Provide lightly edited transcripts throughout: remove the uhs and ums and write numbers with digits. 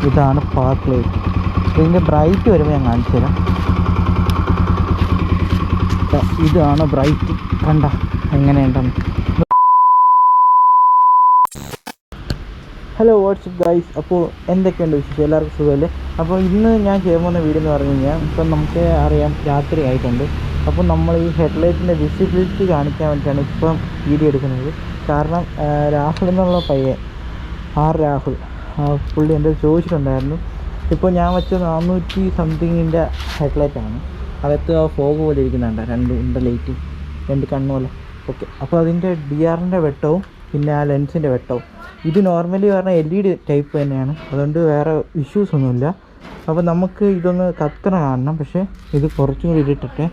ഇതാണ് park light. ഇതിൻ്റെ bright വരുമ്പോൾ ഞാൻ കാണിച്ചു തരാം. ഇതാണ് ബ്രൈറ്റ്, കണ്ട എങ്ങനെയുണ്ടെന്ന്. Hello WhatsApp guys. അപ്പോൾ എന്തൊക്കെയുണ്ട് വിശേഷം? എല്ലാവർക്കും സുഖമല്ലേ? അപ്പോൾ ഇന്ന് ഞാൻ ചെയ്യാൻ പോകുന്ന വീഡിയോ എന്ന് പറഞ്ഞു കഴിഞ്ഞാൽ, ഇപ്പം നമുക്ക് അറിയാം രാത്രി ആയിട്ടുണ്ട്. അപ്പോൾ നമ്മൾ ഈ ഹെഡ്ലൈറ്റിൻ്റെ വിസിബിലിറ്റി കാണിക്കാൻ വേണ്ടിയിട്ടാണ് ഇപ്പം വീഡിയോ എടുക്കുന്നത്. കാരണം രാഹുൽ എന്നുള്ള പയ്യൻ, രാഹുൽ പുള്ളി എൻ്റെ ചോദിച്ചിട്ടുണ്ടായിരുന്നു. ഇപ്പോൾ ഞാൻ വെച്ച 400 സംതിങ്ങിൻ്റെ ഹെഡ്ലൈറ്റാണ്. അകത്ത് ഫോഗ് പോലെ ഇരിക്കുന്നുണ്ട്, രണ്ട് ലൈറ്റ്, രണ്ട് കണ്ണ് പോലെ. ഓക്കെ, അപ്പോൾ അതിൻ്റെ DRൻ്റെ വെട്ടവും പിന്നെ ആ ലെൻസിൻ്റെ വെട്ടവും. ഇത് നോർമലി പറഞ്ഞാൽ LED ടൈപ്പ് തന്നെയാണ്, അതുകൊണ്ട് വേറെ ഇഷ്യൂസ് ഒന്നുമില്ല. അപ്പോൾ നമുക്ക് ഇതൊന്ന് കത്തണ കാണണം, പക്ഷേ ഇത് കുറച്ചും കൂടി ഇട്ടിട്ട്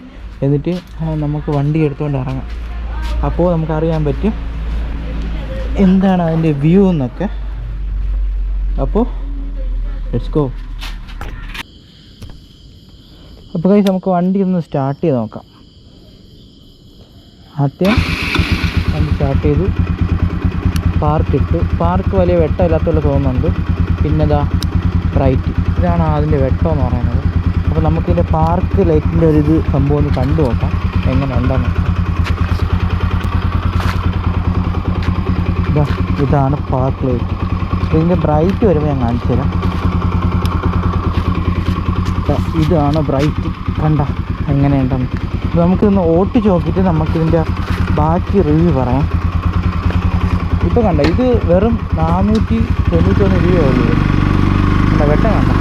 എന്നിട്ട് നമുക്ക് വണ്ടി എടുത്തുകൊണ്ട് ഇറങ്ങാം. അപ്പോൾ നമുക്കറിയാൻ പറ്റും എന്താണ് അതിൻ്റെ വ്യൂ എന്നൊക്കെ. അപ്പോൾ ലെറ്റ്സ് ഗോ. അപ്പോൾ ഗൈസ് നമുക്ക് വണ്ടി ഒന്ന് സ്റ്റാർട്ട് ചെയ്ത് നോക്കാം. ആദ്യം വണ്ടി സ്റ്റാർട്ട് ചെയ്തു, പാർക്ക് വലിയ വെട്ടമില്ലാത്തതുള്ള തോന്നുന്നുണ്ട്. പിന്നെ ഇതാ ബ്രൈറ്റ്, ഇതാണ് അതിൻ്റെ വെട്ടം എന്ന് പറയുന്നത്. അപ്പോൾ നമുക്കിതിൻ്റെ പാർക്ക് ലൈറ്റിൻ്റെ ഒരു സംഭവം ഒന്ന് കണ്ടു നോക്കാം എങ്ങനെ ഉണ്ടെന്ന്. ഇതാണ് പാർക്ക് ലൈറ്റ്. ഇതിൻ്റെ ബ്രൈറ്റ് വരുമ്പോൾ ഞാൻ കാണിച്ചു തരാം. ഇതാണ് ബ്രൈറ്റ്, കണ്ട എങ്ങനെയുണ്ടെന്ന്. അപ്പോൾ നമുക്കിതൊന്ന് ഓട്ടിച്ച് നോക്കിയിട്ട് നമുക്കിതിൻ്റെ ബാക്കി റിവ്യൂ പറയാം. ഇപ്പോൾ കണ്ട ഇത് വെറും 491 രൂപയേ ഉള്ളൂ. കണ്ട വെട്ടം കണ്ട.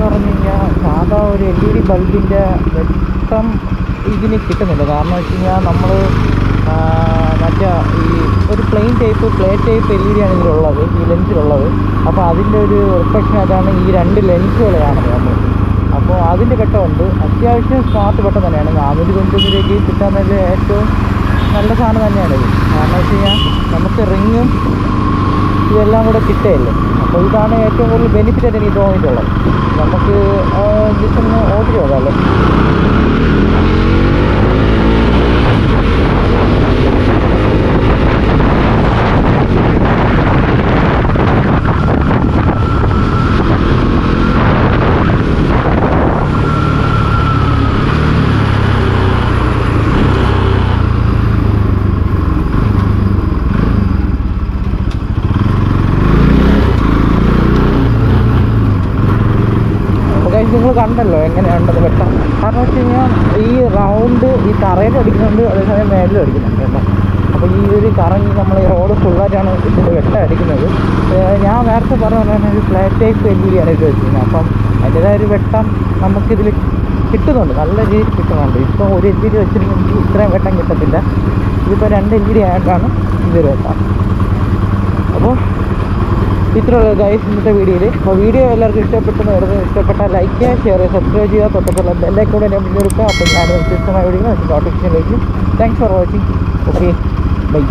പറഞ്ഞു കഴിഞ്ഞാൽ സാധാ ഒരു LED ബൾബിൻ്റെ വെട്ടം ഇതിന് കിട്ടുന്നില്ല. കാരണം വെച്ച് കഴിഞ്ഞാൽ നമ്മൾ മറ്റേ ഈ ഒരു പ്ലേറ്റ് ടൈപ്പ് LED ആണ് ഇതിലുള്ളത്, ഈ ലെൻസിലുള്ളത്. അപ്പോൾ അതിൻ്റെ ഒരു റിഫ്ലക്ഷൻ അതാണ് ഈ രണ്ട് ലെൻസുകൾ കാണുന്നത് നമ്മൾ. അപ്പോൾ അതിൻ്റെ വെട്ടമുണ്ട്. അത്യാവശ്യം സ്മാർട്ട് വെട്ടം തന്നെയാണ്. 491 രൂപയ്ക്ക് കിട്ടാൻ നല്ല ഏറ്റവും നല്ല സാധനം തന്നെയാണിത്. കാരണം വെച്ച് കഴിഞ്ഞാൽ നമുക്ക് റിങ്ങും ഇതെല്ലാം കൂടെ കിട്ടുകയല്ലേ. അപ്പോൾ ഇതാണ് ഏറ്റവും കൂടുതൽ ബെനിഫിറ്റ് ആയിട്ട് എനിക്ക് തോന്നിയിട്ടുള്ളത്. നമുക്ക് ജസ്റ്റ് ഒന്ന് ഓടിച്ച് നോക്കാമല്ലേ. നിങ്ങൾ കണ്ടല്ലോ എങ്ങനെയുണ്ടെന്ന് വെട്ടം. കാരണം വെച്ച് കഴിഞ്ഞാൽ ഈ റൗണ്ട് ഈ തറയിൽ അടിക്കുന്നുണ്ട്, അതേസമയം മേലിൽ അടിക്കുന്നുണ്ട് കേട്ടോ. അപ്പോൾ ഈ ഒരു കറങ്ങി നമ്മൾ ഈ റോഡ് ഫുള്ളായിട്ടാണ് ഇതിൻ്റെ വെട്ടം അടിക്കുന്നത്. ഞാൻ നേരത്തെ പറഞ്ഞ ഒരു ഫ്ലാറ്റ് ടൈപ്പ് LED ആണ് ഇത് വെച്ചിരുന്നത്. അപ്പം അതിൻ്റേതായ ഒരു വെട്ടം നമുക്കിതിൽ കിട്ടുന്നുണ്ട്, നല്ല രീതിയിൽ കിട്ടുന്നുണ്ട്. ഇപ്പോൾ ഒരു LED വെച്ചിട്ടുണ്ടെങ്കിൽ ഇത്രയും വെട്ടം കിട്ടത്തില്ല. ഇതിപ്പോൾ 2 LED ആയിട്ടാണ് ഇതൊരു വെട്ടം. അപ്പോൾ ഇത്രയുള്ള ഗൈസ് ഇന്നത്തെ വീഡിയോയിൽ. അപ്പോൾ വീഡിയോ എല്ലാവർക്കും ഇഷ്ടപ്പെട്ടെന്ന് വരുന്നത്. ഇഷ്ടപ്പെട്ടാൽ ലൈക്ക് ചെയ്യുക, ഷെയർ ചെയ്യുക, സബ്സ്ക്രൈബ് ചെയ്യുക, തൊട്ടപ്പുള്ള ബെല്ലൈക്കൺ എന്നെ മുന്നിലെടുക്കുക. അപ്പോൾ ഞാൻ വ്യത്യസ്തമായ വീഡിയോ നോട്ടിഫിക്കേഷൻ ലഭിക്കും. Thanks for watching. Okay, by.